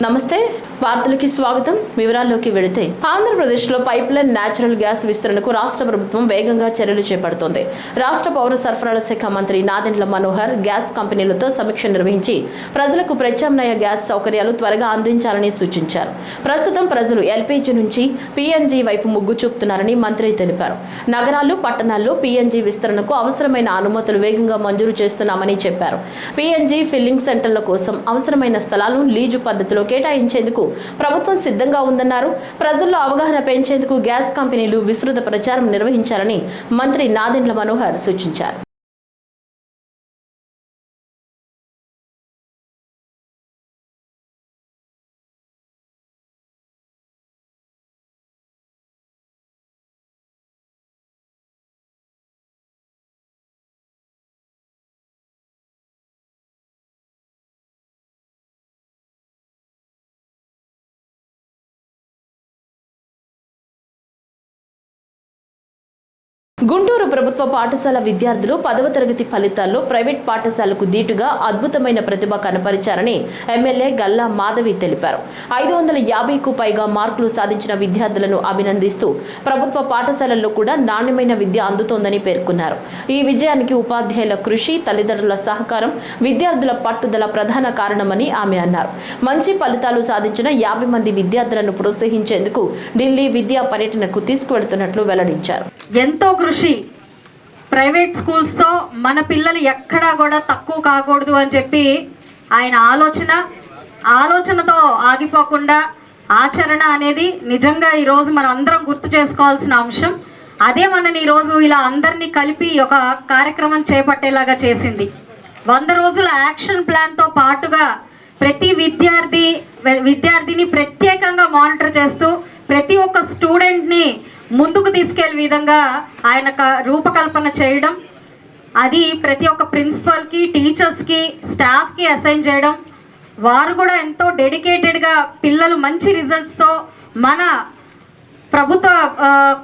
నమస్తే వార్తలకి స్వాగతం. వివరాల్లోకి వెళితే ఆంధ్రప్రదేశ్లో పైప్లైన్ న్యాచురల్ గ్యాస్ విస్తరణకు రాష్ట్ర ప్రభుత్వం వేగంగా చర్యలు చేపడుతోంది. రాష్ట్ర పౌర సరఫరాల శాఖ మంత్రి నాదెండ్ల మనోహర్ గ్యాస్ కంపెనీలతో సమీక్ష నిర్వహించి ప్రజలకు ప్రత్యామ్నాయ గ్యాస్ సౌకర్యాలు త్వరగా అందించాలని సూచించారు. ప్రస్తుతం ప్రజలు ఎల్పీజీ నుంచి పీఎన్జీ వైపు మొగ్గు చూపుతున్నారని మంత్రి తెలిపారు. నగరాలు, పట్టణాల్లో పీఎన్జీ విస్తరణకు అవసరమైన అనుమతులు వేగంగా మంజూరు చేస్తున్నామని చెప్పారు. పీఎన్జీ ఫిల్లింగ్ సెంటర్ల కోసం అవసరమైన స్థలాలను లీజు పద్ధతిలో కేటాయించేందుకు ప్రభుత్వం సిద్ధంగా ఉందన్నారు. ప్రజల్లో అవగాహన పెంచేందుకు గ్యాస్ కంపెనీలు విస్తృత ప్రచారం నిర్వహించాలని మంత్రి నాదెండ్ల మనోహర్ సూచించారు. గుంటూరు ప్రభుత్వ పాఠశాల విద్యార్థులు 10వ తరగతి ఫలితాల్లో ప్రైవేట్ పాఠశాలకు దీటుగా అద్భుతమైన ప్రతిభ కనపరిచారని ఎమ్మెల్యే గల్లా మాధవి తెలిపారు. 550కు పైగా మార్కులు సాధించిన విద్యార్థులను అభినందిస్తూ ప్రభుత్వ పాఠశాలల్లో కూడా నాణ్యమైన విద్య అందుతోందని పేర్కొన్నారు. ఈ విజయానికి ఉపాధ్యాయుల కృషి, తల్లిదండ్రుల సహకారం, విద్యార్థుల పట్టుదల ప్రధాన కారణమని ఆమె అన్నారు. మంచి ఫలితాలు సాధించిన 50 మంది విద్యార్థులను ప్రోత్సహించేందుకు ఢిల్లీ విద్యా పర్యటనకు తీసుకువెళ్తున్నట్లు వెల్లడించారు. ఎంతో కృషి. ప్రైవేట్ స్కూల్స్తో మన పిల్లలు ఎక్కడా కూడా తక్కువ కాకూడదు అని చెప్పి ఆయన ఆలోచనతో ఆగిపోకుండా ఆచరణ అనేది నిజంగా ఈరోజు మనం అందరం గుర్తు చేసుకోవాల్సిన అంశం. అదే మనని ఈరోజు ఇలా అందరినీ కలిపి ఒక కార్యక్రమం చేపట్టేలాగా చేసింది. 100 రోజుల యాక్షన్ ప్లాన్తో పాటుగా ప్రతి విద్యార్థిని ప్రత్యేకంగా మానిటర్ చేస్తూ ప్రతి ఒక్క స్టూడెంట్ని ముందుకు తీసుకెళ్లే విధంగా ఆయన రూపకల్పన చేయడం, అది ప్రతి ఒక్క ప్రిన్సిపల్కి, టీచర్స్కి, స్టాఫ్కి అసైన్ చేయడం, వారు కూడా ఎంతో డెడికేటెడ్గా పిల్లలు మంచి రిజల్ట్స్తో మన ప్రభుత్వ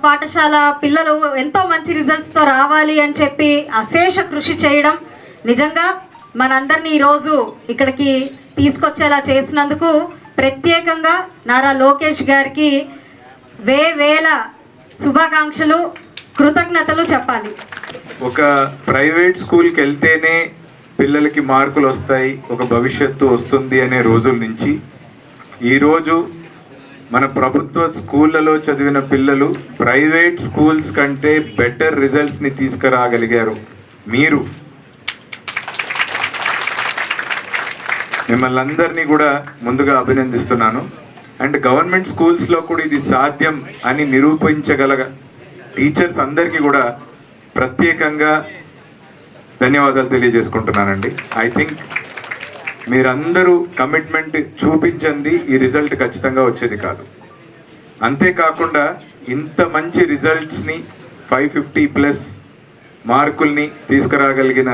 పాఠశాల పిల్లలు ఎంతో మంచి రిజల్ట్స్తో రావాలి అని చెప్పి అశేష కృషి చేయడం నిజంగా మనందరినీ ఈరోజు ఇక్కడికి తీసుకొచ్చేలా చేసినందుకు ప్రత్యేకంగా నారా లోకేష్ గారికి వేల శుభాకాంక్షలు, కృతజ్ఞతలు చెప్పాలి. ఒక ప్రైవేట్ స్కూల్కి వెళ్తేనే పిల్లలకి మార్కులు వస్తాయి, ఒక భవిష్యత్తు వస్తుంది అనే రోజుల నుంచి ఈరోజు మన ప్రభుత్వ స్కూళ్ళలో చదివిన పిల్లలు ప్రైవేట్ స్కూల్స్ కంటే బెటర్ రిజల్ట్స్ని తీసుకురాగలిగారు. మీరు మిమ్మల్ని అందరినీ కూడా ముందుగా అభినందిస్తున్నాను. అండ్ గవర్నమెంట్ స్కూల్స్లో కూడా ఇది సాధ్యం అని నిరూపించగల టీచర్స్ అందరికీ కూడా ప్రత్యేకంగా ధన్యవాదాలు తెలియజేసుకుంటున్నానండి. ఐ థింక్ మీరందరూ కమిట్మెంట్ చూపించండి, ఈ రిజల్ట్ ఖచ్చితంగా వచ్చేది కాదు. అంతేకాకుండా ఇంత మంచి రిజల్ట్స్ని 550+ మార్కుల్ని తీసుకురాగలిగిన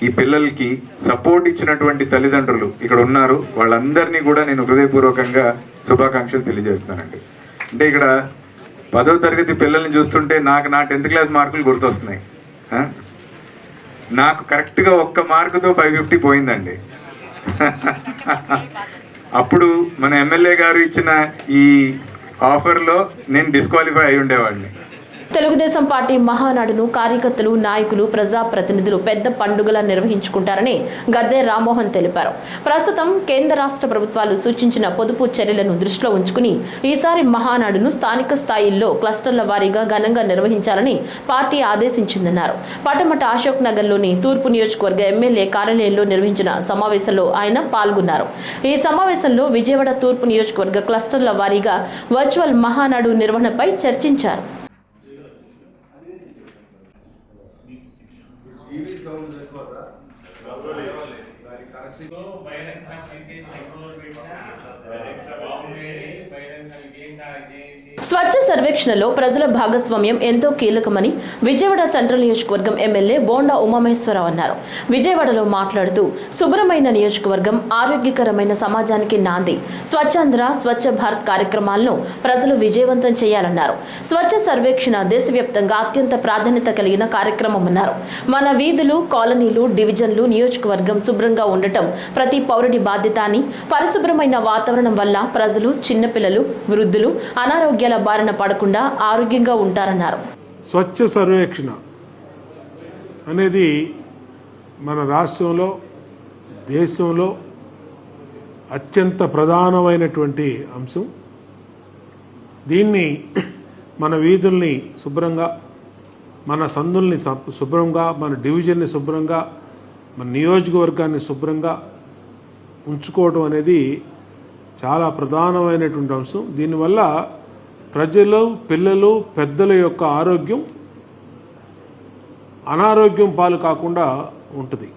ఈ పిల్లలకి సపోర్ట్ ఇచ్చినటువంటి తల్లిదండ్రులు ఇక్కడ ఉన్నారు. వాళ్ళందరినీ కూడా నేను హృదయపూర్వకంగా శుభాకాంక్షలు తెలియజేస్తున్నానండి. అంటే ఇక్కడ 10వ తరగతి పిల్లల్ని చూస్తుంటే నాకు నా 10th క్లాస్ మార్కులు గుర్తొస్తున్నాయి. నాకు కరెక్ట్గా 1 మార్కుతో 550 పోయిందండి. అప్పుడు మన ఎమ్మెల్యే గారు ఇచ్చిన ఈ ఆఫర్లో నేను డిస్క్వాలిఫై అయి ఉండేవాడిని. తెలుగుదేశం పార్టీ మహానాడును కార్యకర్తలు, నాయకులు, ప్రజాప్రతినిధులు పెద్ద పండుగలా నిర్వహించుకుంటారని గద్దె రామ్మోహన్ తెలిపారు. ప్రస్తుతం కేంద్ర రాష్ట్ర ప్రభుత్వాలు సూచించిన పొదుపు చర్యలను దృష్టిలో ఉంచుకుని ఈసారి మహానాడును స్థానిక స్థాయిల్లో క్లస్టర్ల వారీగా ఘనంగా నిర్వహించాలని పార్టీ ఆదేశించిందన్నారు. పటమట అశోక్ నగర్లోని తూర్పు నియోజకవర్గ ఎమ్మెల్యే కార్యాలయంలో నిర్వహించిన సమావేశంలో ఆయన పాల్గొన్నారు. ఈ సమావేశంలో విజయవాడ తూర్పు నియోజకవర్గ క్లస్టర్ల వారీగా వర్చువల్ మహానాడు నిర్వహణపై చర్చించారు. స్వచ్ఛ సర్వేక్షణలో ప్రజల భాగస్వామ్యం ఎంతో కీలకమని విజయవాడ సెంట్రల్ నియోజకవర్గం ఎమ్మెల్యే బోండా ఉమామహేశ్వరరావు అన్నారు. విజయవాడలో మాట్లాడుతూ శుభ్రమైన నియోజకవర్గం ఆరోగ్యకరమైన సమాజానికి నాంది, స్వచ్ఛాంధ్ర స్వచ్ఛ భారత్ కార్యక్రమాలను ప్రజలు విజయవంతం చేయాలన్నారు. స్వచ్ఛ సర్వేక్షణ దేశవ్యాప్తంగా అత్యంత ప్రాధాన్యత కలిగిన కార్యక్రమమన్నారు. మన వీధులు, కాలనీలు, డివిజన్లు, నియోజకవర్గం శుభ్రంగా ఉండటం ప్రతి పౌరుడి బాధ్యత కానీ పరిశుభ్రమైన వాతావరణం వల్ల ప్రజలు, చిన్నపిల్లలు, వృద్ధులు అనారోగ్యాల బారిన పడకుండా ఆరోగ్యంగా ఉంటారన్నారు. స్వచ్ఛ సర్వేక్షణ అనేది మన రాష్ట్రంలో, దేశంలో అత్యంత ప్రధానమైనటువంటి అంశం. దీన్ని మన వీధుల్ని శుభ్రంగా, మన సందుల్ని శుభ్రంగా, మన డివిజన్ని శుభ్రంగా, మన నియోజకవర్గాన్ని శుభ్రంగా ఉంచుకోవడం అనేది చాలా ప్రధానమైనటువంటి అంశం. దీనివల్ల ప్రజలు, పిల్లలు, పెద్దల యొక్క ఆరోగ్యం అనారోగ్యం పాలు కాకుండా ఉంటుంది.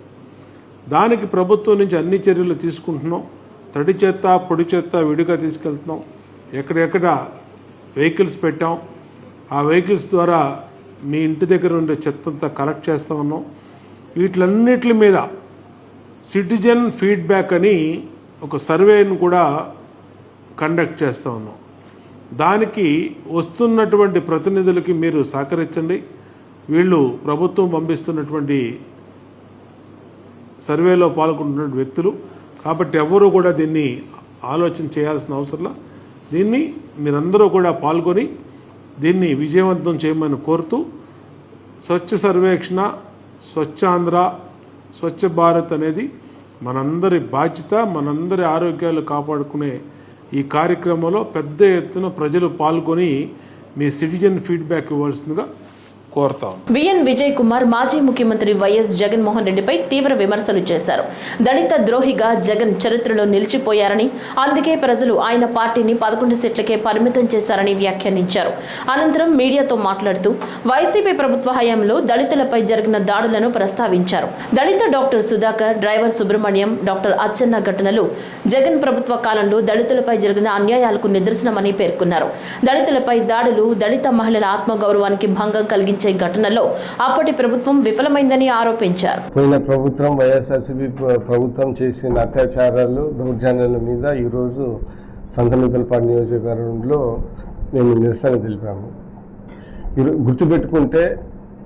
దానికి ప్రభుత్వం నుంచి అన్ని చర్యలు తీసుకుంటున్నాం. తడి చెత్త, పొడి చెత్త విడిగా తీసుకెళ్తున్నాం. ఎక్కడెక్కడ వెహికల్స్ పెట్టాం. ఆ వెహికల్స్ ద్వారా మీ ఇంటి దగ్గర ఉండే చెత్త అంతా కలెక్ట్ చేస్తూ ఉన్నాం. వీటిలన్నిటి మీద సిటిజన్ ఫీడ్బ్యాక్ అని ఒక సర్వేను కూడా కండక్ట్ చేస్తూ ఉన్నాం. దానికి వస్తున్నటువంటి ప్రతినిధులకి మీరు సహకరించండి. వీళ్ళు ప్రభుత్వం పంపిస్తున్నటువంటి సర్వేలో పాల్గొంటున్న వ్యక్తులు కాబట్టి ఎవరు కూడా దీన్ని ఆలోచన చేయాల్సిన అవసరంలా. దీన్ని మీరందరూ కూడా పాల్గొని దీన్ని విజయవంతం చేయమని కోరుతూ, స్వచ్ఛ సర్వేక్షణ, స్వచ్ఛాంధ్ర, స్వచ్ఛ భారత్ అనేది మనందరి బాధ్యత. మనందరి ఆరోగ్యాలు కాపాడుకునే ఈ కార్యక్రమంలో పెద్ద ఎత్తున ప్రజలు పాల్గొని మీ సిటిజన్ ఫీడ్బ్యాక్ ఇవ్వాల్సిందిగా కోరుతాం. బిఎన్ విజయ్ కుమార్ మాజీ ముఖ్యమంత్రి వైఎస్ జగన్మోహన్ రెడ్డిపై తీవ్ర విమర్శలు చేశారు. దళిత ద్రోహిగా జగన్ చరిత్రలో నిలిచిపోయారని, అందుకే ప్రజలు ఆయన పార్టీని 11 సీట్లకే పరిమితం చేశారని వ్యాఖ్యానించారు. అనంతరం మీడియాతో మాట్లాడుతూ వైసీపీ ప్రభుత్వ హయాంలో దళితులపై జరిగిన దాడులను ప్రస్తావించారు. దళిత doctor Sudhakar, driver Subrahmanyam, doctor Achenna ఘటనలు జగన్ ప్రభుత్వ కాలంలో దళితులపై జరిగిన అన్యాయాలకు నిదర్శనమని పేర్కొన్నారు. దళితులపై దాడులు దళిత మహిళల ఆత్మగౌరవానికి భంగం కలిగించారు ఘటనలో అప్పటి ప్రభుత్వం విఫలమైందని ఆరోపించారు. పోయిన ప్రభుత్వం, వైఎస్ఆర్సీపీ ప్రభుత్వం చేసిన అత్యాచారాలు, దౌర్జన్యాల మీద ఈరోజు సంతనూతలపాడు నియోజకవర్గంలో మేము నిరసన తెలిపాము. గుర్తుపెట్టుకుంటే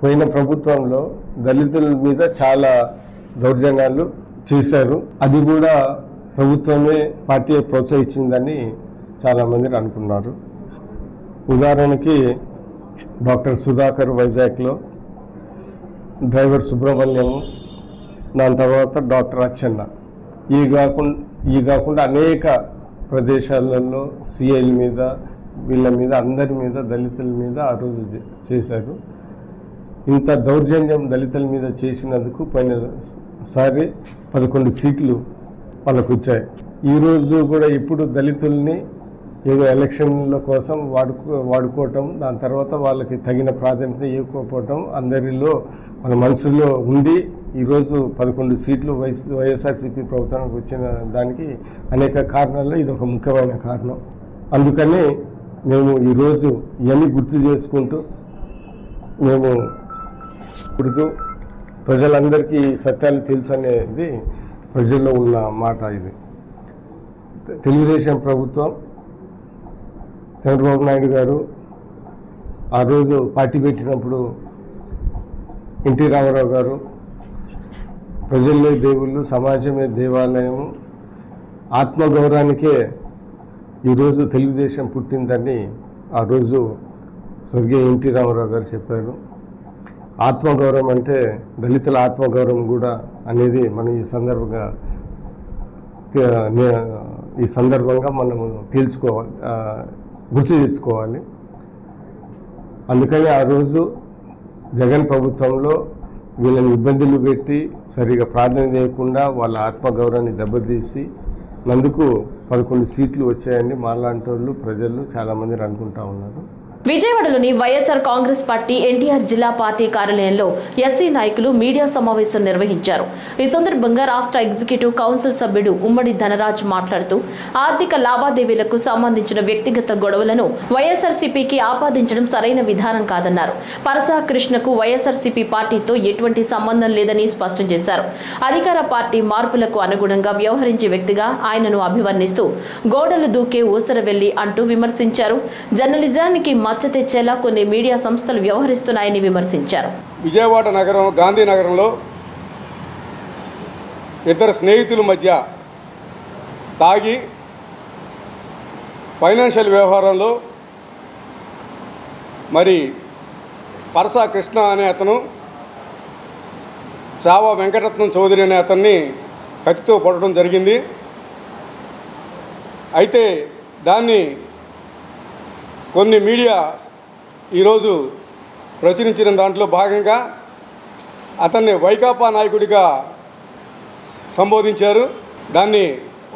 పోయిన ప్రభుత్వంలో దళితుల మీద చాలా దౌర్జన్యాలు చేశారు. అది కూడా ప్రభుత్వమే పార్టీ ప్రోత్సహించిందని చాలామంది అనుకున్నారు. ఉదాహరణకి డాక్టర్ సుధాకర్ వైజాగ్లో, డ్రైవర్ సుబ్రహ్మణ్యం, దాని తర్వాత డాక్టర్ అచ్చెన్న, ఈ కాకుండా అనేక ప్రదేశాలలో సిఐల మీద, వీళ్ళ మీద, అందరి మీద, దళితుల మీద ఆ రోజు చేశారు. ఇంత దౌర్జన్యం దళితుల మీద చేసినందుకు పోయినసారి 11 సీట్లు వాళ్ళకు వచ్చాయి. ఈరోజు కూడా ఇప్పుడు దళితుల్ని ఏదో ఎలక్షన్ల కోసం వాడుకోవటం, దాని తర్వాత వాళ్ళకి తగిన ప్రాధాన్యత ఇవ్వకపోవటం అందరిలో మన మనసులో ఉండి ఈరోజు 11 సీట్లు వైఎస్ఆర్సీపీ ప్రభుత్వానికి వచ్చిన దానికి అనేక కారణాల్లో ఇది ఒక ముఖ్యమైన కారణం. అందుకని మేము ఈరోజు ఇవన్నీ గుర్తు చేసుకుంటూ మేము ఇప్పుడు ప్రజలందరికీ సత్యాలు తెలుసు అనేది ప్రజల్లో ఉన్న మాట. ఇది తెలుగుదేశం ప్రభుత్వం, చంద్రబాబు నాయుడు గారు ఆ రోజు పార్టీ పెట్టినప్పుడు ఎన్టీ రామారావు గారు ప్రజలే దేవుళ్ళు, సమాజమే దేవాలయము, ఆత్మగౌరవానికే ఈరోజు తెలుగుదేశం పుట్టిందని ఆ రోజు స్వర్గీయ ఎన్టీ రామారావు గారు చెప్పారు. ఆత్మగౌరవం అంటే దళితుల ఆత్మగౌరవం కూడా అనేది మనం ఈ సందర్భంగా మనము తెలుసుకోవాలి, గుర్తు తెచ్చుకోవాలి. అందుకని ఆ రోజు జగన్ ప్రభుత్వంలో వీళ్ళని ఇబ్బందులు పెట్టి సరిగా ప్రాధాన్యత చేయకుండా వాళ్ళ ఆత్మగౌరవాన్ని దెబ్బతీసి నందుకు 11 సీట్లు వచ్చాయని మాలాంటి వాళ్ళు, ప్రజలు చాలామంది అనుకుంటా ఉన్నారు. విజయవాడలోని వైఎస్ఆర్ కాంగ్రెస్ పార్టీ ఎన్టీఆర్ జిల్లా పార్టీ కార్యాలయంలో ఎస్సీ నాయకులు మీడియా సమావేశం నిర్వహించారు. ఈ సందర్భంగా రాష్ట్ర ఎగ్జిక్యూటివ్ కౌన్సిల్ సభ్యుడు ఉమ్మడి ధనరాజ్ మాట్లాడుతూ ఆర్థిక లావాదేవీలకు సంబంధించిన వ్యక్తిగత గొడవలను వైఎస్ఆర్సీపీకి ఆపాదించడం సరైన విధానం కాదన్నారు. పరసా కృష్ణకు వైఎస్ఆర్సీపీ పార్టీతో ఎటువంటి సంబంధం లేదని స్పష్టం చేశారు. అధికార పార్టీ మార్పులకు అనుగుణంగా వ్యవహరించే వ్యక్తిగా ఆయనను అభివర్ణిస్తూ గోడలు దూకే ఊసరవెల్లి అంటూ విమర్శించారు. జర్నలిజానికి మచ్చ తెచ్చేలా కొన్ని మీడియా సంస్థలు వ్యవహరిస్తున్నాయని విమర్శించారు. విజయవాడ నగరం, గాంధీనగరంలో ఇద్దరు స్నేహితుల మధ్య తాగి ఫైనాన్షియల్ వ్యవహారంలో మరి పరసా కృష్ణ అనే అతను, చావా వెంకటరత్నం చౌదరి అనే అతన్ని కత్తితో కొట్టడం జరిగింది. అయితే దాన్ని కొన్ని మీడియా ఈరోజు ప్రచురించిన దాంట్లో భాగంగా అతన్ని వైకాపా నాయకుడిగా సంబోధించారు. దాన్ని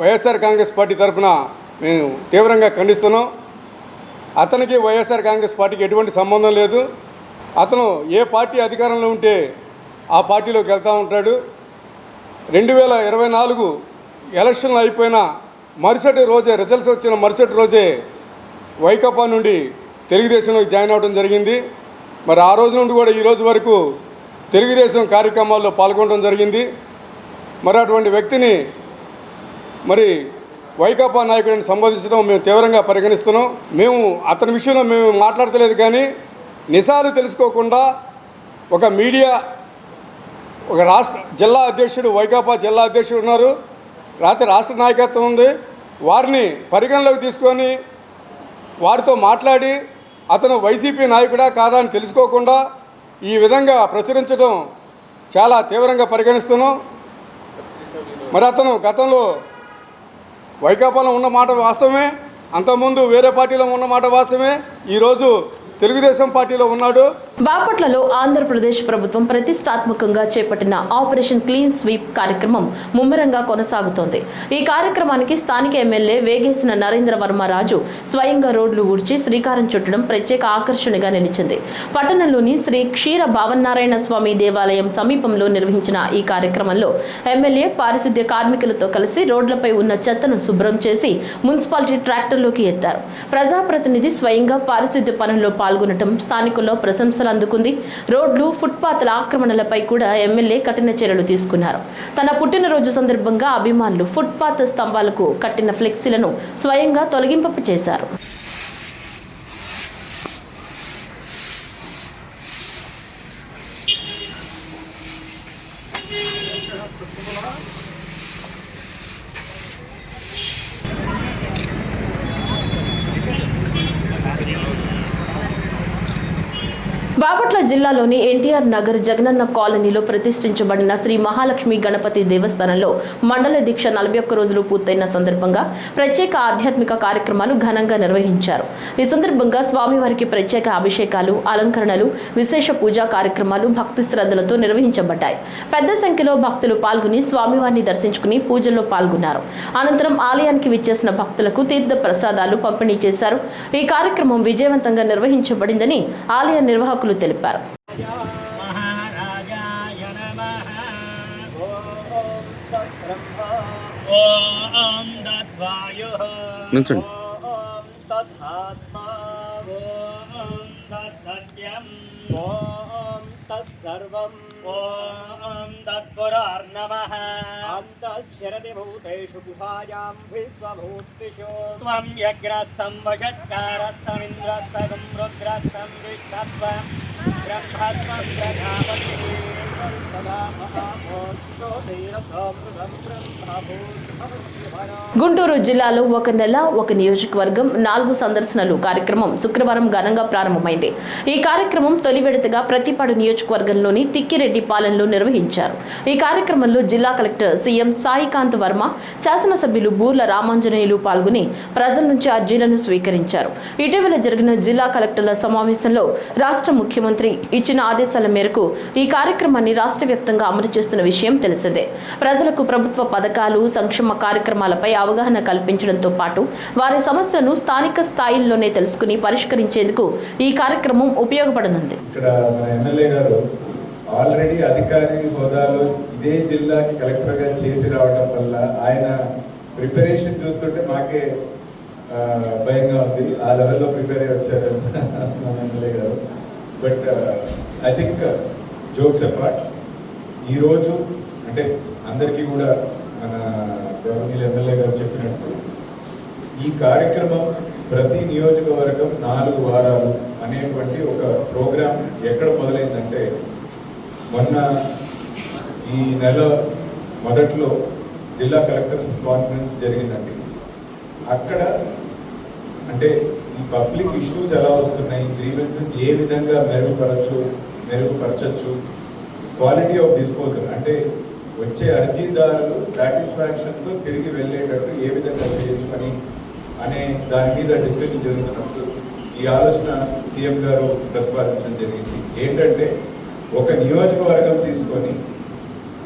వైఎస్ఆర్ కాంగ్రెస్ పార్టీ తరఫున మేము తీవ్రంగా ఖండిస్తున్నాం. అతనికి వైఎస్ఆర్ కాంగ్రెస్ పార్టీకి ఎటువంటి సంబంధం లేదు. అతను ఏ పార్టీ అధికారంలో ఉంటే ఆ పార్టీలోకి వెళ్తూ ఉంటాడు. 2024 ఎలక్షన్లు అయిపోయిన మరుసటి రోజే, రిజల్ట్స్ వచ్చిన మరుసటి రోజే వైకాపా నుండి తెలుగుదేశంలోకి జాయిన్ అవ్వడం జరిగింది. మరి ఆ రోజు నుండి కూడా ఈ రోజు వరకు తెలుగుదేశం కార్యక్రమాల్లో పాల్గొనడం జరిగింది. మరి అటువంటి వ్యక్తిని మరి వైకాపా నాయకుడిని సంబోధించడం మేము తీవ్రంగా పరిగణిస్తున్నాం. మేము అతని విషయంలో మేము మాట్లాడతలేదు, కానీ నిజాలు తెలుసుకోకుండా ఒక మీడియా, ఒక జిల్లా అధ్యక్షుడు, వైకాపా జిల్లా అధ్యక్షుడు ఉన్నారు, రాష్ట్ర నాయకత్వం ఉంది, వారిని పరిగణలోకి తీసుకొని వారితో మాట్లాడి అతను వైసీపీ నాయకుడా కాదా అని తెలుసుకోకుండా ఈ విధంగా ప్రచురించడం చాలా తీవ్రంగా పరిగణిస్తున్నాం. మరి అతను గతంలో వైకాపాలో ఉన్న మాట వాస్తవమే, అంతకుముందు వేరే పార్టీలో ఉన్న మాట వాస్తవమే, ఈరోజు తెలుగుదేశం పార్టీలో ఉన్నాడు. బాపట్లలో ఆంధ్రప్రదేశ్ ప్రభుత్వం ప్రతిష్టాత్మకంగా చేపట్టిన ఆపరేషన్ క్లీన్ స్వీప్ కార్యక్రమం ముమ్మరంగా కొనసాగుతోంది. ఈ కార్యక్రమానికి స్థానిక ఎమ్మెల్యే వేగేసిన నరేంద్ర వర్మరాజు స్వయంగా రోడ్లు ఊడ్చి శ్రీకారం చుట్టడం ప్రత్యేక ఆకర్షణగా నిలిచింది. పట్టణంలోని శ్రీ క్షీర భావనారాయణ స్వామి దేవాలయం సమీపంలో నిర్వహించిన ఈ కార్యక్రమంలో ఎమ్మెల్యే పారిశుద్ధ్య కార్మికులతో కలిసి రోడ్లపై ఉన్న చెత్తను శుభ్రం చేసి మున్సిపాలిటీ ట్రాక్టర్లోకి ఎత్తారు. ప్రజాప్రతినిధి స్వయంగా పారిశుద్ధ్య పనుల్లో పాల్గొనడం స్థానికుల్లో ప్రశంసలు అందుకుంది. రోడ్లు, ఫుట్పాత్ల ఆక్రమణలపై కూడా ఎమ్మెల్యే కఠిన చర్యలు తీసుకున్నారు. తన పుట్టినరోజు సందర్భంగా అభిమానులు ఫుట్పాత్ స్తంభాలకు కట్టిన ఫ్లెక్సీలను స్వయంగా తొలగింప చేశారు. బాపట్ల జిల్లాలోని ఎన్టీఆర్ నగర్ జగనన్న కాలనీలో ప్రతిష్ఠించబడిన శ్రీ మహాలక్ష్మి గణపతి దేవస్థానంలో మండల దీక్ష 41 రోజులు పూర్తయిన సందర్భంగా ప్రత్యేక ఆధ్యాత్మిక కార్యక్రమాలు ఘనంగా నిర్వహించారు. ఈ సందర్భంగా స్వామివారికి ప్రత్యేక అభిషేకాలు, అలంకరణలు, విశేష పూజా కార్యక్రమాలు భక్తి శ్రద్ధలతో నిర్వహించబడ్డాయి. పెద్ద సంఖ్యలో భక్తులు పాల్గొని స్వామివారిని దర్శించుకుని పూజల్లో పాల్గొన్నారు. అనంతరం ఆలయానికి విచ్చేసిన భక్తులకు తీర్థ ప్రసాదాలు పంపిణీ చేశారు. ఈ కార్యక్రమం విజయవంతంగా నిర్వహించబడిందని ఆలయ నిర్వాహకులు తెలిపారు. నుంచండి. सर्वं ॐ तत्पुरार्नमः अन्तःशरति भूतेषु गुहायां विश्वभूतिषु त्वं यज्ञस्तं वषट्कारस्तमिन्द्रस्तगं रुद्रस्तं विष्णत्वं ब्रह्मत्वं प्रजापतिः గుంటూరు జిల్లాలో ఒక నెల ఒక నియోజకవర్గం 4 సందర్శనలు కార్యక్రమం శుక్రవారం ఘనంగా ప్రారంభమైంది. ఈ కార్యక్రమం తొలి విడతగా ప్రతిపాడు నియోజకవర్గంలోని తిక్కిరెడ్డిపాలెంలో నిర్వహించారు. ఈ కార్యక్రమంలో జిల్లా కలెక్టర్ సీఎం సాయికాంత్ వర్మ, శాసనసభ్యులు బూర్ల రామాంజనేయులు పాల్గొని ప్రజల నుంచి అర్జీలను స్వీకరించారు. ఇటీవల జరిగిన జిల్లా కలెక్టర్ల సమావేశంలో రాష్ట్ర ముఖ్యమంత్రి ఇచ్చిన ఆదేశాల మేరకు ఈ కార్యక్రమాన్ని రాష్ట్ర వ్యాప్తంగా అమలు చేస్తున్న విషయం తెలిసిందే. ప్రజలకు ప్రభుత్వ పథకాలు, సంక్షేమ కార్యక్రమాలపై అవగాహన కల్పించడంతో పాటు వారి సమస్యలను స్థానిక స్థాయిల్లోనే తెలుసుకుని పరిష్కరించేందుకు ఈ కార్యక్రమం ఉపయోగపడనుంది. ఇక్కడ మన ఎమ్మెల్యే గారు ఆల్రెడీ అధికారి హోదాలో ఇదే జిల్లాకి కలెక్టర్గా చేసి రావడం వల్ల ఆయన ప్రిపరేషన్ చూస్తుంటే మాకే భయంగా ఉంది. ఆ లెవెల్లో ప్రిపేర్ అయ్యి వచ్చారు మన ఎమ్మెల్యే గారు. But I think jokes apart, ఈరోజు అంటే అందరికీ కూడా మన గవర్నీల ఎమ్మెల్యే గారు చెప్పినట్టు ఈ కార్యక్రమం ప్రతి నియోజకవర్గం 4 వారాలు అనేటువంటి ఒక ప్రోగ్రాం ఎక్కడ మొదలైందంటే మొన్న ఈ నెల మొదట్లో జిల్లా కలెక్టర్స్ కాన్ఫరెన్స్ జరిగిందండి. అక్కడ అంటే ఈ పబ్లిక్ ఇష్యూస్ ఎలా వస్తున్నాయి, గ్రీవెన్సెస్ ఏ విధంగా మెరుగుపరచచ్చు, క్వాలిటీ ఆఫ్ డిస్పోజల్ అంటే వచ్చే అర్జీదారులు సాటిస్ఫాక్షన్తో తిరిగి వెళ్ళేటట్టు ఏ విధంగా చేయొచ్చు అనే దాని మీద డిస్కషన్ జరుగుతున్నప్పుడు ఈ ఆలోచన సీఎం గారు ప్రతిపాదించడం జరిగింది. ఏంటంటే ఒక నియోజకవర్గం తీసుకొని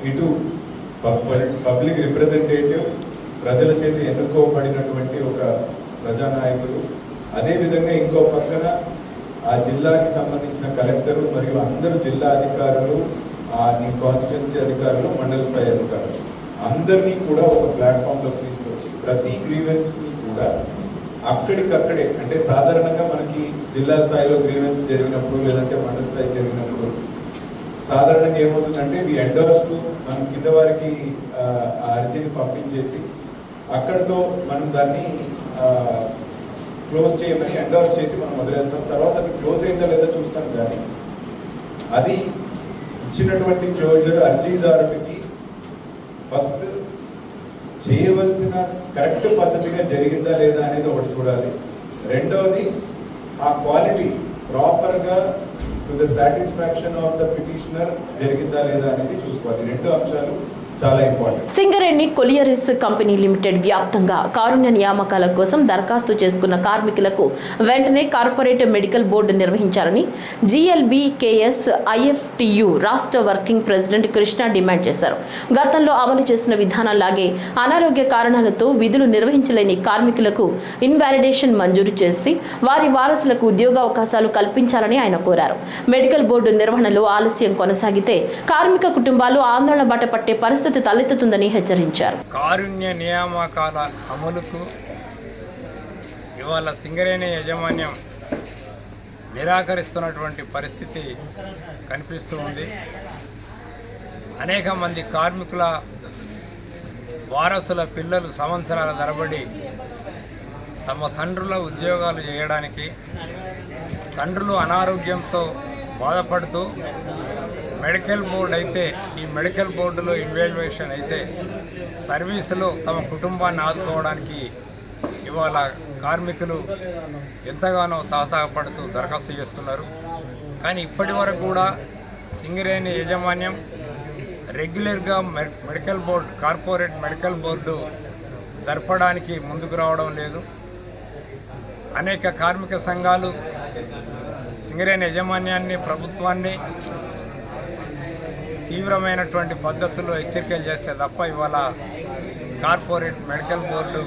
ఇటు పబ్లిక్ రిప్రజెంటేటివ్, ప్రజల చేత ఎన్నుకోబడినటువంటి ఒక ప్రజానాయకులు, అదేవిధంగా ఇంకో పక్కన ఆ జిల్లాకి సంబంధించిన కలెక్టరు మరియు అందరూ జిల్లా అధికారులు, నీ కాన్స్టిట్యున్సీ అధికారులు, మండల స్థాయి అధికారులు అందరినీ కూడా ఒక ప్లాట్ఫామ్లో తీసుకొచ్చి ప్రతి గ్రీవెన్స్ని కూడా అక్కడికక్కడే అంటే సాధారణంగా మనకి జిల్లా స్థాయిలో గ్రీవెన్స్ జరిగినప్పుడు లేదంటే మండల స్థాయి జరిగినప్పుడు సాధారణంగా ఏమవుతుందంటే వి ఎండోర్స్ టు మనం కింద వారికి ఆ అర్జీని పంపించేసి అక్కడితో మనం దాన్ని క్లోజ్ చేయమని ఎండోర్స్ చేసి మనం వదిలేస్తాం. తర్వాత అది క్లోజ్ అయిందా లేదా చూస్తాం. కానీ అది ఇచ్చినటువంటి క్లోజర్ అర్జీదారుడికి ఫస్ట్ చేయవలసిన కరెక్ట్ పద్ధతిగా జరిగిందా లేదా అనేది ఒకటి చూడాలి. రెండవది ఆ క్వాలిటీ ప్రాపర్గా to the satisfaction of the petitioner జరిగిందా లేదా అనేది చూసుకోవాలి. రెండు అంశాలు చాలా ఇంపార్టెంట్. సింగరేణి కొలియరిస్ కంపెనీ లిమిటెడ్ వ్యాప్తంగా కారుణ్య నియామకాల కోసం దరఖాస్తు చేసుకున్న కార్మికులకు వెంటనే కార్పొరేట్ మెడికల్ బోర్డు నిర్వహించాలని GLBKS IFTU రాష్ట్ర వర్కింగ్ ప్రెసిడెంట్ కృష్ణ డిమాండ్ చేశారు. గతంలో అమలు చేసిన విధానాలాగే అనారోగ్య కారణాలతో విధులు నిర్వహించలేని కార్మికులకు ఇన్వాలిడేషన్ మంజూరు చేసి వారి వారసులకు ఉద్యోగావకాశాలు కల్పించాలని ఆయన కోరారు. మెడికల్ బోర్డు నిర్వహణలో ఆలస్యం కొనసాగితే కార్మిక కుటుంబాలు ఆందోళన బాట పట్టే పరిస్థితి తలెత్తుతుందని హెచ్చరించారు. కారుణ్య నియామకాల అమలుకు ఇవాళ సింగరేణి యాజమాన్యం నిరాకరిస్తున్నటువంటి పరిస్థితి కనిపిస్తూ ఉంది. అనేక మంది కార్మికుల వారసుల పిల్లలు సంవత్సరాల తరబడి తమ తండ్రుల ఉద్యోగాలు చేయడానికి తండ్రులు అనారోగ్యంతో బాధపడుతూ మెడికల్ బోర్డు అయితే ఈ మెడికల్ బోర్డులో ఇన్వాల్యుయేషన్ అయితే సర్వీసులో తమ కుటుంబాన్ని ఆదుకోవడానికి ఇవాళ కార్మికులు ఎంతగానో తాతాపడుతూ దరఖాస్తు చేసుకున్నారు. కానీ ఇప్పటి వరకు కూడా సింగరేణి యాజమాన్యం రెగ్యులర్గా medical board corporate medical board జరపడానికి ముందుకు రావడం లేదు. అనేక కార్మిక సంఘాలు సింగరేణి యాజమాన్యాన్ని ప్రభుత్వాన్ని తీవ్రమైనటువంటి పద్ధతుల్లో హెచ్చరికలు చేస్తే తప్ప ఇవాళ కార్పొరేట్ మెడికల్ బోర్డు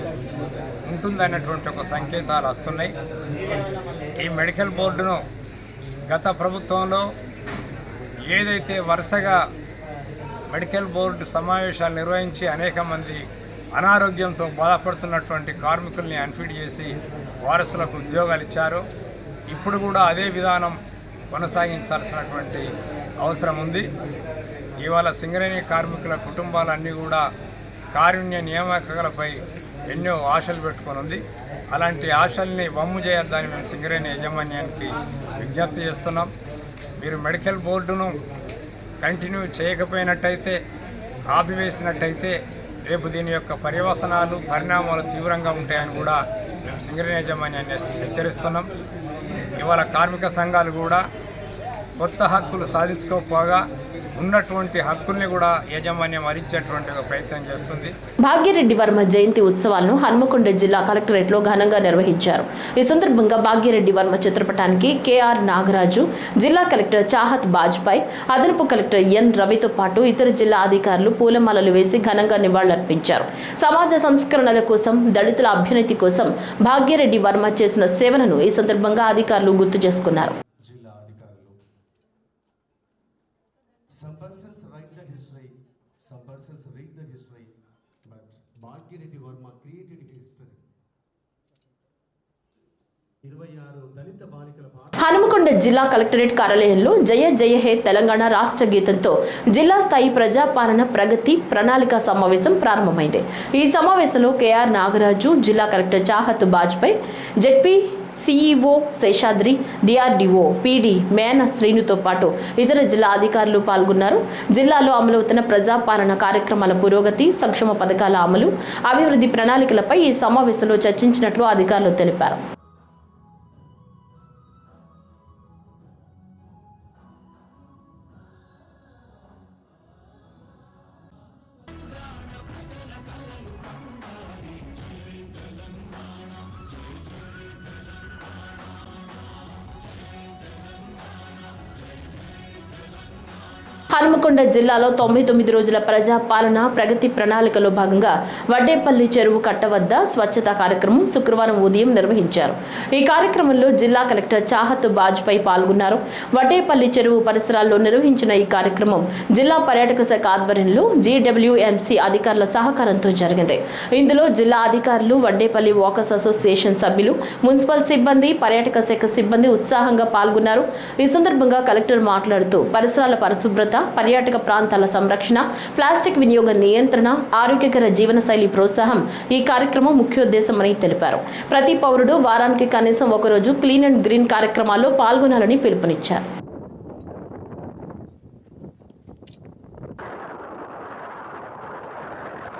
ఉంటుందన్నటువంటి ఒక సంకేతాలు వస్తున్నాయి. ఈ మెడికల్ బోర్డును గత ప్రభుత్వంలో ఏదైతే వరుసగా మెడికల్ బోర్డు సమావేశాలు నిర్వహించి అనేక మంది అనారోగ్యంతో బాధపడుతున్నటువంటి కార్మికుల్ని అన్ఫిట్ చేసి వారసులకు ఉద్యోగాలు ఇచ్చారో ఇప్పుడు కూడా అదే విధానం కొనసాగించాల్సినటువంటి అవసరం ఉంది. ఇవాళ సింగరేణి కార్మికుల కుటుంబాలన్నీ కూడా కారుణ్య నియామకాలపై ఎన్నో ఆశలు పెట్టుకొని ఉంది. అలాంటి ఆశల్ని వమ్ము చేయొద్దని మేము సింగరేణి యాజమాన్యానికి విజ్ఞప్తి చేస్తున్నాం. మీరు మెడికల్ బోర్డును కంటిన్యూ చేయకపోయినట్టయితే, ఆపివేసినట్టయితే రేపు దీని యొక్క పరిణామాలు తీవ్రంగా ఉంటాయని కూడా మేము సింగరేణి యాజమాన్యాన్ని హెచ్చరిస్తున్నాం. ఇవాళ కార్మిక సంఘాలు కూడా కొత్త హక్కులు సాధించుకోకపోగా ఉన్నటువంటి హక్కుల్ని కూడా యాజమాన్యం హరించేటువంటి ఒక ప్రయత్నం చేస్తుంది. భాగ్యరెడ్డి వర్మ జయంతి ఉత్సవాలను హన్మకొండ జిల్లా కలెక్టరేట్లో ఘనంగా నిర్వహించారు. ఈ సందర్భంగా భాగ్యరెడ్డి వర్మ చిత్రపటానికి KR నాగరాజు, జిల్లా కలెక్టర్ చాహత్ బాజ్పాయ్, అదనపు కలెక్టర్ N రవితో పాటు ఇతర జిల్లా అధికారులు పూలమాలలు వేసి ఘనంగా నివాళులర్పించారు. సమాజ సంస్కరణల కోసం, దళితుల అభ్యున్నతి కోసం భాగ్యరెడ్డి వర్మ చేసిన సేవలను ఈ సందర్భంగా అధికారులు గుర్తు చేసుకున్నారు. Some persons write the history, some persons read the history, but Bhagirathi Verma created history. 26 దళిత బాలికల హనుమకొండ జిల్లా కలెక్టరేట్ కార్యాలయంలో జయ జయ హే తెలంగాణ రాష్ట్ర గీతంతో జిల్లా స్థాయి ప్రజాపాలన ప్రగతి ప్రణాళిక సమావేశం ప్రారంభమైంది. ఈ సమావేశంలో కేఆర్ నాగరాజు, జిల్లా collector Chahat Bajpai, ZP CEO Seshadri, DRDO PD మేన శ్రీనుతో పాటు ఇతర జిల్లా అధికారులు పాల్గొన్నారు. జిల్లాలో అమలవుతున్న ప్రజాపాలన కార్యక్రమాల పురోగతి, సంక్షేమ పథకాల అమలు, అభివృద్ధి ప్రణాళికలపై ఈ సమావేశంలో చర్చించినట్లు అధికారులు తెలిపారు. హనుమకొండ జిల్లాలో 99 రోజుల ప్రజాపాలన ప్రగతి ప్రణాళికలో భాగంగా వడ్డేపల్లి చెరువు కట్ట వద్ద స్వచ్ఛతా కార్యక్రమం శుక్రవారం ఉదయం నిర్వహించారు. ఈ కార్యక్రమంలో జిల్లా కలెక్టర్ చాహత్ బాజ్పేయి పాల్గొన్నారు. వడ్డేపల్లి చెరువు పరిసరాల్లో నిర్వహించిన ఈ కార్యక్రమం జిల్లా పర్యాటక శాఖ ఆధ్వర్యంలో జీడబ్ల్యూఎంసీ అధికారుల సహకారంతో జరిగింది. ఇందులో జిల్లా అధికారులు, వడ్డేపల్లి వాకర్స్ అసోసియేషన్ సభ్యులు, మున్సిపల్ సిబ్బంది, పర్యాటక శాఖ సిబ్బంది ఉత్సాహంగా పాల్గొన్నారు. ఈ సందర్భంగా కలెక్టర్ మాట్లాడుతూ పరిసరాల పరిశుభ్రత, పర్యాటక ప్రాంతాల సంరక్షణ, ప్లాస్టిక్ వినియోగ నియంత్రణ, ఆరోగ్యకర జీవనశైలి ప్రోత్సాహం ఈ కార్యక్రమం ముఖ్యోద్దేశమని తెలిపారు. ప్రతి పౌరుడు వారానికి కనీసం ఒకరోజు క్లీన్ అండ్ గ్రీన్ కార్యక్రమాల్లో పాల్గొనాలని పిలుపునిచ్చారు.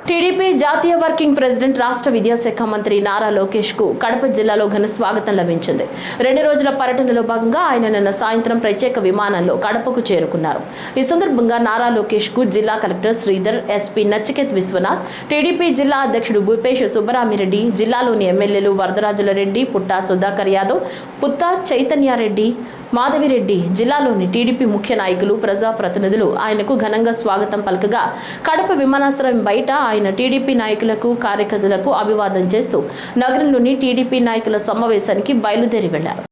టీడీపీ జాతీయ వర్కింగ్ ప్రెసిడెంట్, రాష్ట్ర విద్యాశాఖ మంత్రి నారా లోకేష్ కు కడప జిల్లాలో ఘన స్వాగతం లభించింది. 2 రోజుల పర్యటనలో భాగంగా ఆయన నిన్న సాయంత్రం ప్రత్యేక విమానంలో కడపకు చేరుకున్నారు. ఈ సందర్భంగా నారా లోకేష్ కు జిల్లా collector Sridhar, SP Nachiket Vishwanath, TDP జిల్లా అధ్యక్షుడు భూపేష్ సుబ్బరామిరెడ్డి, జిల్లాలోని ఎమ్మెల్యేలు వరదరాజుల రెడ్డి, పుట్టా సుధాకర్ యాదవ్, పుత్తా చైతన్యారెడ్డి, మాధవిరెడ్డి, జిల్లాలోని టీడీపీ ముఖ్య నాయకులు, ప్రజాప్రతినిధులు ఆయనకు ఘనంగా స్వాగతం పలకగా కడప విమానాశ్రయం బయట ఆయన టీడీపీ నాయకులకు, కార్యకర్తలకు అభివాదం చేస్తూ నగరంలోని టీడీపీ నాయకుల సమావేశానికి బయలుదేరి వెళ్లారు.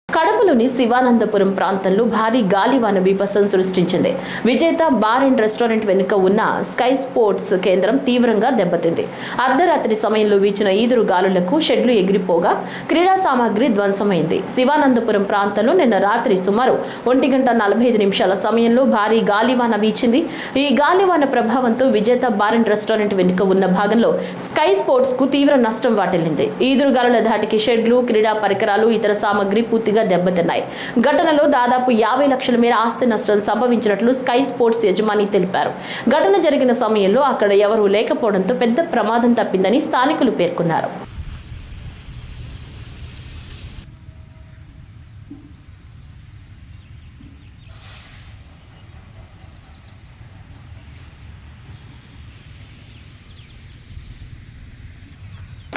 కడపలోని శివానందపురం ప్రాంతంలో భారీ గాలివాన బీభత్సం సృష్టించింది. విజేత బార్ అండ్ రెస్టారెంట్ వెనుక ఉన్న స్కై స్పోర్ట్స్ కేంద్రం తీవ్రంగా దెబ్బతింది. అర్ధరాత్రి సమయంలో వీచిన ఈదురు గాలులకు షెడ్లు ఎగిరిపోగా క్రీడా సామాగ్రి ధ్వంసమైంది. శివానందపురం ప్రాంతంలో నిన్న రాత్రి సుమారు 1:45 సమయంలో భారీ గాలివాన వీచింది. ఈ గాలివాన ప్రభావంతో విజేత బార్ అండ్ రెస్టారెంట్ వెనుక ఉన్న భాగంలో స్కై స్పోర్ట్స్ కు తీవ్ర నష్టం వాటిల్లింది. ఈదురు గాలుల ధాటికి షెడ్లు, క్రీడా పరికరాలు, ఇతర సామాగ్రి పూర్తిగా దెబ్బతిన్నాయి. ఘటనలో దాదాపు 50 లక్షల మేర ఆస్తి నష్టం సంభవించినట్లు స్కై స్పోర్ట్స్ యజమాని తెలిపారు. ఘటన జరిగిన సమయంలో అక్కడ ఎవరూ లేకపోవడంతో పెద్ద ప్రమాదం తప్పిందని స్థానికులు పేర్కొన్నారు.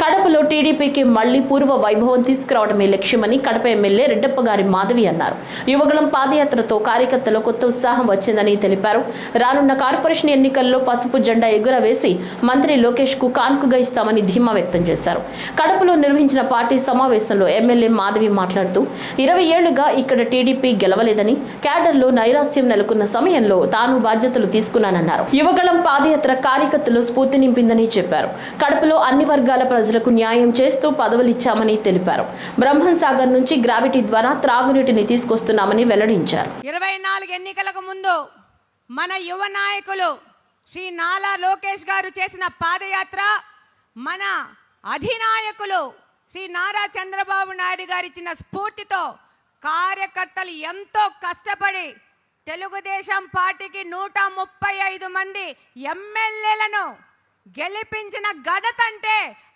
కడపలో టీడీపీకి మళ్లీ పూర్వ వైభవం తీసుకురావడమే లక్ష్యమని కడప ఎమ్మెల్యే రెడ్డప్పగారి మాధవి అన్నారు. యువగళం పాదయాత్రతో కార్యకర్తలో కొత్త ఉత్సాహం వచ్చిందని తెలిపారు. రానున్న కార్పొరేషన్ ఎన్నికల్లో పసుపు జెండా ఎగురవేసి మంత్రి లోకేష్ కు కానుకగా ఇస్తామని ధీమా వ్యక్తం చేశారు. కడపలో నిర్వహించిన పార్టీ సమావేశంలో ఎమ్మెల్యే మాధవి మాట్లాడుతూ 20 ఏళ్లుగా ఇక్కడ టీడీపీ గెలవలేదని, క్యాడర్లో నైరాస్యం నెలకొన్న సమయంలో తాను బాధ్యతలు తీసుకున్నానన్నారు. యువగళం పాదయాత్ర కార్యకర్తలు స్ఫూర్తి నింపిందని చెప్పారు. కడపలో అన్ని వర్గాల ప్రజలకు న్యాయం చేస్తూ పదవులిచ్చామని తెలిపారు. బ్రహ్మం సాగర్ నుంచి గ్రావిటీ ద్వారా త్రాగునీటిని తీసుకొస్తున్నామని వెల్లడించారు. 24 ఎన్నికలకు ముందు మన యువ నాయకులు శ్రీ నారా లోకేష్ గారు చేసిన పాదయాత్ర, మన అధినాయకులు శ్రీ నారా చంద్రబాబు నాయుడు గారు ఇచ్చిన స్ఫూర్తితో కార్యకర్తలు ఎంతో కష్టపడి తెలుగుదేశం పార్టీకి 135 మంది ఎమ్మెల్యేలను గెలిపించిన ఘనత అంటే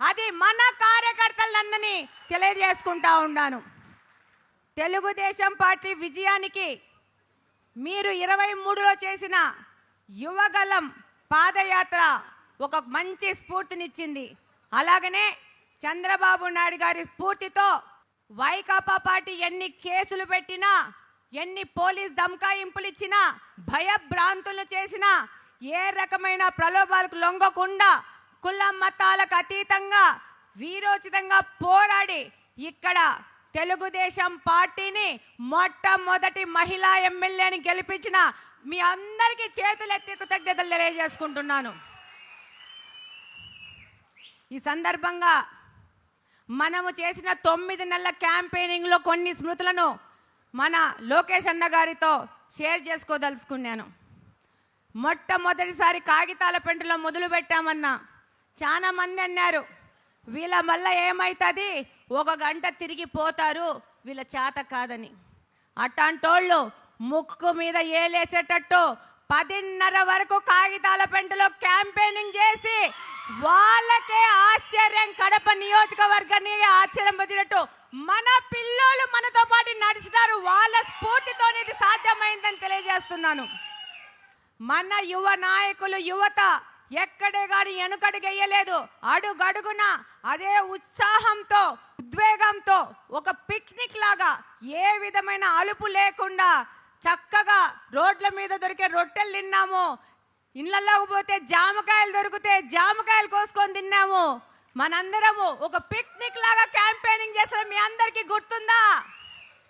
అది మన కార్యకర్తలందరినీ తెలియజేసుకుంటా ఉన్నాను. తెలుగుదేశం పార్టీ విజయానికి మీరు 23లో చేసిన యువగలం పాదయాత్ర ఒక మంచి స్ఫూర్తినిచ్చింది. అలాగనే చంద్రబాబు నాయుడు గారి స్ఫూర్తితో వైకాపా పార్టీ ఎన్ని కేసులు పెట్టినా, ఎన్ని పోలీస్ దమకాయింపులు ఇచ్చినా, భయభ్రాంతులు చేసినా, ఏ రకమైన ప్రలోభాలకు లొంగకుండా కుల మతాలకు అతీతంగా వీరోచితంగా పోరాడి ఇక్కడ తెలుగుదేశం పార్టీని మొట్టమొదటి మహిళా ఎమ్మెల్యేని గెలిపించిన మీ అందరికీ చేతులెత్తి కృతజ్ఞతలు తెలియజేసుకుంటున్నాను. ఈ సందర్భంగా మనము చేసిన 9 నెలల క్యాంపెయినింగ్లో కొన్ని స్మృతులను మన లోకేష్ అన్న గారితో షేర్ చేసుకోదలుచుకున్నాను. మొట్టమొదటిసారి కాగితాల పెంటలో మొదలు పెట్టామన్నా చాలా మంది అన్నారు, వీళ్ళ వల్ల ఏమవుతుంది, 1 గంట తిరిగిపోతారు, వీళ్ళ చేత కాదని. అట్లాంటోళ్ళు ముక్కు మీద ఏలేసేటట్టు 10:30 వరకు కాగితాల పెంటలో క్యాంపెయినింగ్ చేసి వాళ్ళకే ఆశ్చర్యం, కడప నియోజకవర్గాన్ని ఆశ్చర్యం పొందినట్టు మన పిల్లలు మనతో పాటు నడిచినారు. వాళ్ళ స్ఫూర్తితోనే ఇది సాధ్యమైందని తెలియజేస్తున్నాను. మన యువ నాయకులు, యువత ఎక్కడే కానీ వెనుకడుగేయలేదు. అడుగడుగున అదే ఉత్సాహంతో, ఉద్వేగంతో ఒక పిక్నిక్ లాగా ఏ విధమైన అలుపు లేకుండా చక్కగా రోడ్ల మీద దొరికే రొట్టెలు తిన్నాము, ఇళ్ళల్లోకి పోతే జామకాయలు దొరికితే జామకాయలు కోసుకొని తిన్నాము. మనందరము ఒక పిక్నిక్ లాగా క్యాంపెయినింగ్ చేసిన మీ అందరికీ గుర్తుందా?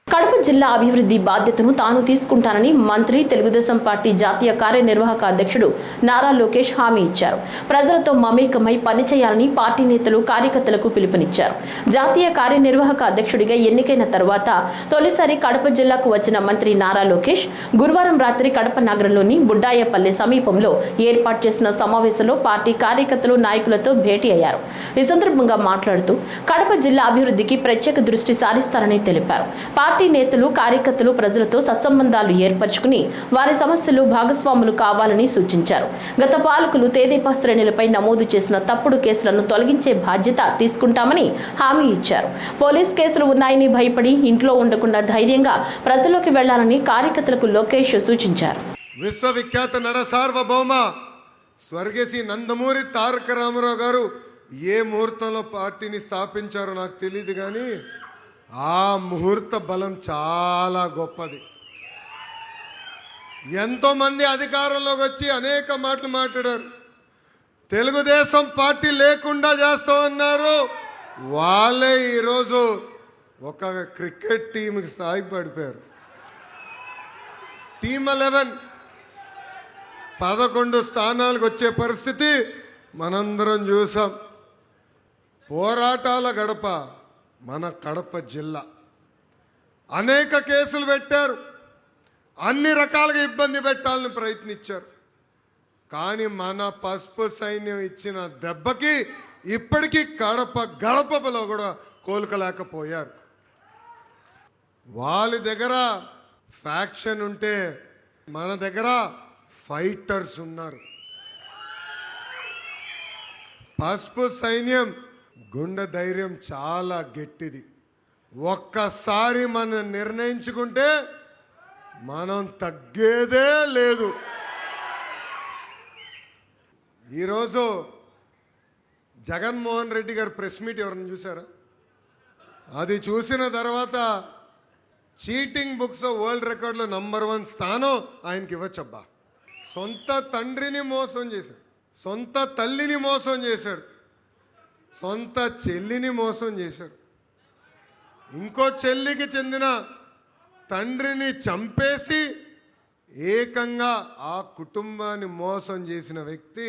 కడప జిల్లా అభివృద్ధి బాధ్యతను తాను తీసుకుంటానని మంత్రి, తెలుగుదేశం పార్టీ జాతీయ కార్యనిర్వాహక అధ్యక్షుడు నారా లోకేష్ హామీ ఇచ్చారు. ప్రజలతో మమేకమై పనిచేయాలని పార్టీ నేతలు, కార్యకర్తలకు పిలుపునిచ్చారు. జాతీయ కార్యనిర్వాహక అధ్యక్షుడిగా ఎన్నికైన తర్వాత తొలిసారి కడప జిల్లాకు వచ్చిన మంత్రి నారా లోకేష్ గురువారం రాత్రి కడప నగరంలోని బుడ్డాయపల్లి సమీపంలో ఏర్పాటు చేసిన సమావేశంలో పార్టీ కార్యకర్తలు, నాయకులతో భేటీ అయ్యారు. ఈ సందర్భంగా మాట్లాడుతూ కడప జిల్లా అభివృద్ధికి ప్రత్యేక దృష్టి సారిస్తారని తెలిపారు. పార్టీ నేతలు, కార్యకర్తలు ప్రజలతో సత్సంబంధాలు ఏర్పరచుకుని వారి సమస్యలు భాగస్వాములు కావాలని సూచించారు. గత పాలకులు తెదేపా శ్రేణులపై నమోదు చేసిన తప్పుడు కేసులను తొలగించే బాధ్యత తీసుకుంటామని హామీ ఇచ్చారు. పోలీస్ కేసులు ఉన్నాయని భయపడి ఇంట్లో ఉండకుండా ధైర్యంగా ప్రజల్లోకి వెళ్లాలని కార్యకర్తలకు లోకేష్ సూచించారు. విశ్వవిఖ్యాత నట సార్వభౌమ స్వర్గీయ నందమూరి తారక రామారావు గారు ఏ ముహూర్తంలో పార్టీని స్థాపించారో నాకు తెలియదు, కానీ ఆ ముహూర్త బలం చాలా గొప్పది. ఎంతోమంది అధికారంలోకి వచ్చి అనేక మాటలు మాట్లాడారు. తెలుగుదేశం పార్టీ లేకుండా చేస్తామన్నారు. వాళ్ళే ఈరోజు ఒక క్రికెట్ టీంకి స్థాయికి పడిపోయారు. టీమ్ 11 11 స్థానాలకు వచ్చే పరిస్థితి మనందరం చూసాం. పోరాటాల గడప మన కడప జిల్లా. అనేక కేసులు పెట్టారు, అన్ని రకాలుగా ఇబ్బంది పెట్టాలని ప్రయత్నించారు. కానీ మన పసుపు సైన్యం ఇచ్చిన దెబ్బకి ఇప్పటికీ కడప గడపలో కూడా కోలుకోలేకపోయారు. వాళ్ళ దగ్గర ఫ్యాక్షన్ ఉంటే మన దగ్గర ఫైటర్స్ ఉన్నారు. పసుపు సైన్యం గుండె ధైర్యం చాలా గట్టిది. ఒక్కసారి మనం నిర్ణయించుకుంటే మనం తగ్గేదే లేదు. ఈరోజు జగన్మోహన్ రెడ్డి గారు ప్రెస్ మీట్ ఎవరిని చూసారా? అది చూసిన తర్వాత చీటింగ్ బుక్స్ వరల్డ్ రికార్డులో నంబర్ 1 స్థానం ఆయనకి ఇవ్వచ్చబ్బా. సొంత తండ్రిని మోసం చేశాడు, సొంత తల్లిని మోసం చేశాడు, సొంత చెల్లిని మోసం చేశాడు, ఇంకో చెల్లికి చెందిన తండ్రిని చంపేసి ఏకంగా ఆ కుటుంబాన్ని మోసం చేసిన వ్యక్తి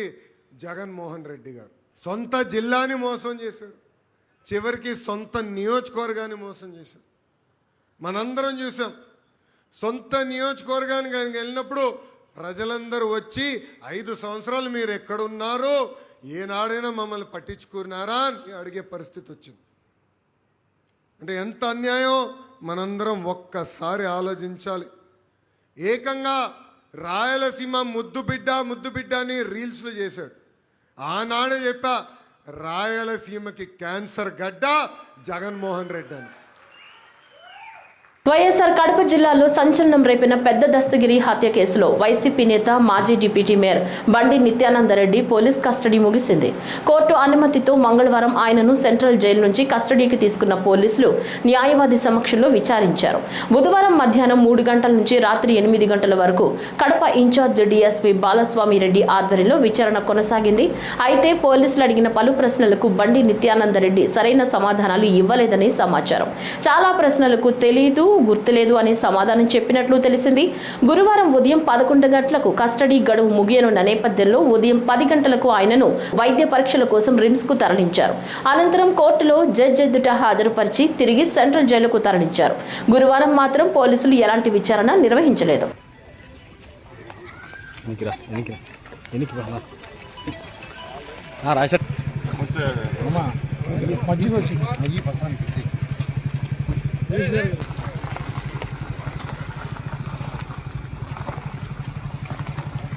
జగన్మోహన్ రెడ్డి గారు. సొంత జిల్లాని మోసం చేశాడు, చివరికి సొంత నియోజకవర్గాన్ని మోసం చేశాడు. మనందరం చూసాం. సొంత నియోజకవర్గానికి ఆయన వెళ్ళినప్పుడు ప్రజలందరూ వచ్చి 5 సంవత్సరాలు మీరు ఎక్కడున్నారో, ఏనాడైనా మమ్మల్ని పట్టించుకున్నారా అని అడిగే పరిస్థితి వచ్చింది. అంటే ఎంత అన్యాయం మనందరం ఒక్కసారి ఆలోచించాలి. ఏకంగా రాయలసీమ ముద్దు బిడ్డ అని రీల్స్లో చేశాడు. ఆనాడే చెప్పా, రాయలసీమకి క్యాన్సర్ గడ్డ జగన్మోహన్ రెడ్డి అని. వైఎస్ఆర్ కడప జిల్లాలో సంచలనం రేపిన పెద్ద దస్తగిరి హత్య కేసులో వైసీపీ నేత మాజీ డిప్యూటీ మేయర్ బండి నిత్యానందరెడ్డి పోలీస్ కస్టడీ ముగిసింది. కోర్టు అనుమతితో మంగళవారం ఆయనను సెంట్రల్ జైలు నుంచి కస్టడీకి తీసుకున్న పోలీసులు న్యాయవాది సమక్షంలో విచారించారు. బుధవారం మధ్యాహ్నం 3 గంటల నుంచి రాత్రి 8 గంటల వరకు కడప ఇన్ఛార్జ్ డీఎస్పీ బాలస్వామి రెడ్డి ఆధ్వర్యంలో విచారణ కొనసాగింది. అయితే పోలీసులు అడిగిన పలు ప్రశ్నలకు బండి నిత్యానందరెడ్డి సరైన సమాధానాలు ఇవ్వలేదని సమాచారం. చాలా ప్రశ్నలకు తెలీదు, గుర్తులేదు అని సమాధానం చెప్పినట్లు తెలిసింది. గురువారం ఉదయం 11 గంటలకు కస్టడీ గడువు ముగియనున్న నేపథ్యంలో ఉదయం 10 గంటలకు ఆయనను వైద్య పరీక్షల కోసం రిమ్స్ కు తరలించారు. అనంతరం కోర్టులో జడ్జి ఎదుట హాజరుపరిచి తిరిగి సెంట్రల్ జైలుకు తరలించారు. గురువారం మాత్రం పోలీసులు ఎలాంటి విచారణ నిర్వహించలేదు.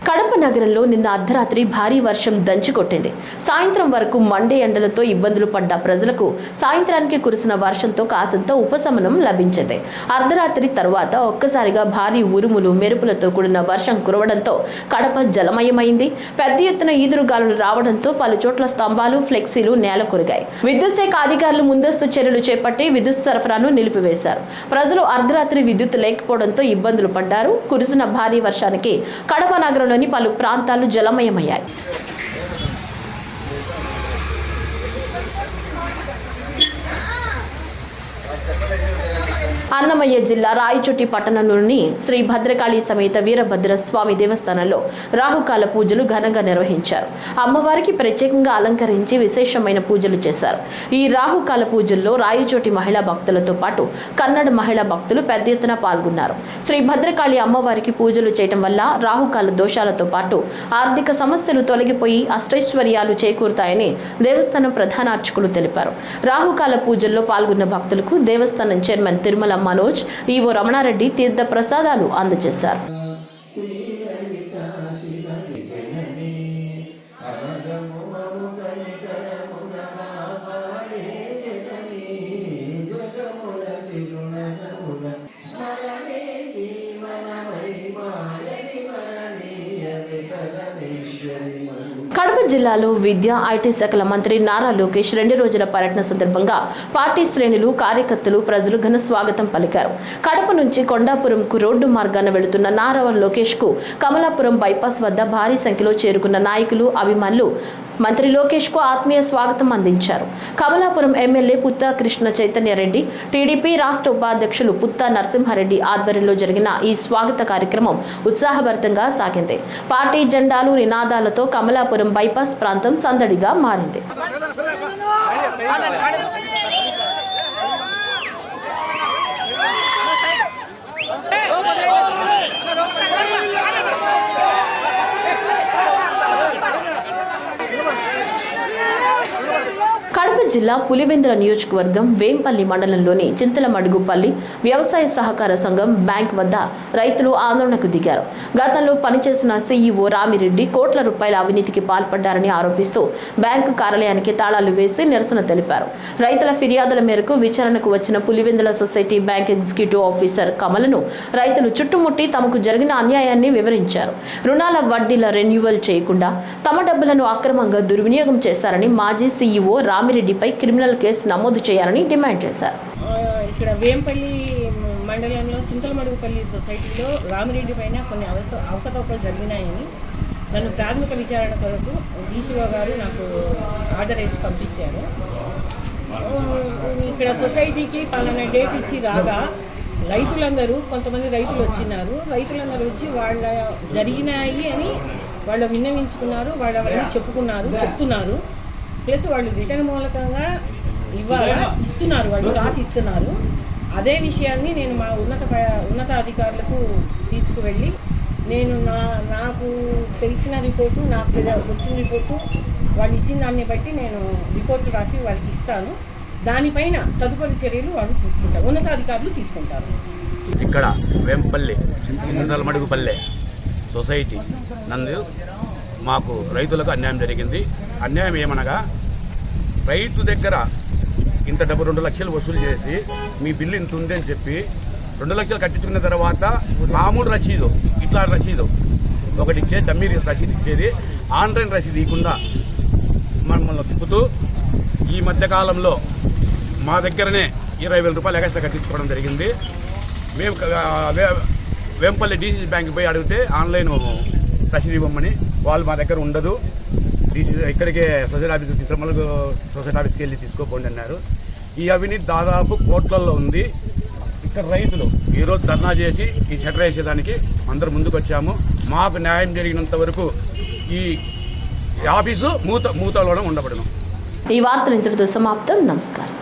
కడప నగరంలో నిన్న అర్ధరాత్రి భారీ వర్షం దంచికొట్టింది. సాయంత్రం వరకు మండే ఎండలతో ఇబ్బందులు పడ్డ ప్రజలకు సాయంత్రానికి కురిసిన వర్షంతో కాసంత ఉపశమనం లభించింది. అర్ధరాత్రి తర్వాత ఒక్కసారిగా భారీ ఉరుములు మెరుపులతో కూడిన వర్షం కురవడంతో కడప జలమయమైంది. పెద్ద ఎత్తున ఈదురుగాలులు రావడంతో పలు చోట్ల స్తంభాలు, ఫ్లెక్సీలు నేల కొరిగాయి. విద్యుత్ శాఖ అధికారులు ముందస్తు చర్యలు చేపట్టి విద్యుత్ సరఫరాను నిలిపివేశారు. ప్రజలు అర్ధరాత్రి విద్యుత్ లేకపోవడంతో ఇబ్బందులు పడ్డారు. కురిసిన భారీ వర్షానికి కడప నగరంలో పలు ప్రాంతాలు జలమయమయ్యాయి. అన్నమయ్య జిల్లా రాయచోటి పట్టణంలోని శ్రీ భద్రకాళి సమేత వీరభద్ర స్వామి దేవస్థానంలో రాహుకాల పూజలు ఘనంగా నిర్వహించారు. అమ్మవారికి ప్రత్యేకంగా అలంకరించి విశేషమైన పూజలు చేశారు. ఈ రాహుకాల పూజల్లో రాయచోటి మహిళా భక్తులతో పాటు కన్నడ మహిళా భక్తులు పెద్ద ఎత్తున పాల్గొన్నారు. శ్రీ భద్రకాళి అమ్మవారికి పూజలు చేయటం వల్ల రాహుకాల దోషాలతో పాటు ఆర్థిక సమస్యలు తొలగిపోయి అష్టైశ్వర్యాలు చేకూరుతాయని దేవస్థానం ప్రధాన అర్చకులు తెలిపారు. రాహుకాల పూజల్లో పాల్గొన్న భక్తులకు దేవస్థానం చైర్మన్ తిరుమల మనోజ్, ఈవో రమణారెడ్డి తీర్థ ప్రసాదాలు అందజేశారు. కడప జిల్లాలో విద్య, ఐటీ శాఖల మంత్రి నారా లోకేష్ 2 రోజుల పర్యటన సందర్భంగా పార్టీ శ్రేణులు, కార్యకర్తలు, ప్రజలు ఘన స్వాగతం పలికారు. కడప నుంచి కొండాపురంకు రోడ్డు మార్గాన వెళుతున్న నారా లోకేష్ కు కమలాపురం బైపాస్ వద్ద భారీ సంఖ్యలో చేరుకున్న నాయకులు, అభిమానులు మంత్రి లోకేష్ కు ఆత్మీయ స్వాగతం అందించారు. కమలాపురం ఎమ్మెల్యే పుత్తా కృష్ణ చైతన్యరెడ్డి, టీడీపీ రాష్ట్ర ఉపాధ్యక్షులు పుత్తా నరసింహారెడ్డి ఆధ్వర్యంలో జరిగిన ఈ స్వాగత కార్యక్రమం ఉత్సాహభరితంగా సాగింది. పార్టీ జెండాలు, నినాదాలతో కమలాపురం బైపాస్ ప్రాంతం సందడిగా మారింది. కడప జిల్లా పులివెందుల నియోజకవర్గం వేంపల్లి మండలంలోని చింతలమడుగుపల్లి వ్యవసాయ సహకార సంఘం బ్యాంక్ వద్ద రైతులు ఆందోళనకు దిగారు. గతంలో పనిచేసిన సీఈఓ రామిరెడ్డి కోట్ల రూపాయల అవినీతికి పాల్పడ్డారని ఆరోపిస్తూ బ్యాంకు కార్యాలయానికి తాళాలు వేసి నిరసన తెలిపారు. రైతుల ఫిర్యాదుల మేరకు విచారణకు వచ్చిన Pulivendula society bank executive officer కమలను రైతులు చుట్టుముట్టి తమకు జరిగిన అన్యాయాన్ని వివరించారు. రుణాల వడ్డీల రెన్యువల్ చేయకుండా తమ డబ్బులను అక్రమంగా దుర్వినియోగం చేశారని మాజీ సీఈఓ రామిరెడ్డిపై క్రిమినల్ కేసు నమోదు చేయాలని డిమాండ్ చేశారు. ఇక్కడ వేంపల్లి మండలంలో చింతలమడుగుపల్లి సొసైటీలో రామిరెడ్డి పైన కొన్ని అవకతవకలు జరిగినాయని నన్ను ప్రాథమిక విచారణ కొరకు డీసీఓ గారు నాకు ఆర్డర్ వేసి పంపించారు. ఇక్కడ సొసైటీకి పలానా డేట్ ఇచ్చి రాగా రైతులందరూ, కొంతమంది రైతులు వచ్చినారు. రైతులందరూ వచ్చి వాళ్ళ జరిగినాయి అని వాళ్ళు విన్నవించుకున్నారు, వాళ్ళని చెప్తున్నారు. ప్లస్ వాళ్ళు రిటర్న్ మూలకంగా ఇస్తున్నారు, వాళ్ళు రాసి ఇస్తున్నారు. అదే విషయాన్ని నేను మా ఉన్నతాధికారులకు తీసుకువెళ్ళి నేను నాకు తెలిసిన రిపోర్టు, నాకు వచ్చిన రిపోర్టు, వాళ్ళు ఇచ్చిన దాన్ని బట్టి నేను రిపోర్టు రాసి వాళ్ళకి ఇస్తాను. దానిపైన తదుపరి చర్యలు వాళ్ళు తీసుకుంటారు, ఉన్నతాధికారులు తీసుకుంటారు. ఇక్కడ వేంపల్లి చింతలమడుగుపల్లె సొసైటీ నందు మాకు రైతులకు అన్యాయం జరిగింది. అన్యాయం ఏమనగా, రైతు దగ్గర ఇంత డబ్బు 2 లక్షలు వసూలు చేసి మీ బిల్లు ఇంత ఉంది అని చెప్పి 2 లక్షలు కట్టించుకున్న తర్వాత మామూలు రసీదు, ఇట్లా రసీదు ఒకటి ఇచ్చేది, డమ్మీ రసీదు ఇచ్చేది, ఆన్లైన్ రసీదు ఇవ్వకుండా మమ్మల్ని తిప్పుతూ ఈ మధ్యకాలంలో మా దగ్గరనే 20,000 రూపాయలు ఎక్స్ట్రా కట్టించుకోవడం జరిగింది. మేము వేంపల్లి డీసీసీ బ్యాంక్కి పోయి అడిగితే ఆన్లైన్ రసీదు ఇవ్వమని, వాళ్ళు మా దగ్గర ఉండదు, డీసీసీ ఇక్కడికే సొసైటీ ఆఫీస్ చిత్రమలకు సొసైటీ ఆఫీస్కి వెళ్ళి తీసుకోపోండి అన్నారు. ఈ అవినీతి దాదాపు కోట్లలో ఉంది. ఇక్కడ రైతులు ఈరోజు ధర్నా చేసి ఈ షట్టర్ వేసేదానికి అందరూ ముందుకు వచ్చాము. మాకు న్యాయం జరిగినంత వరకు ఈ ఆఫీసు మూతలోనే ఉండబడను. ఈ వార్తలు ఇంతటితో సమాప్తం. నమస్కారం.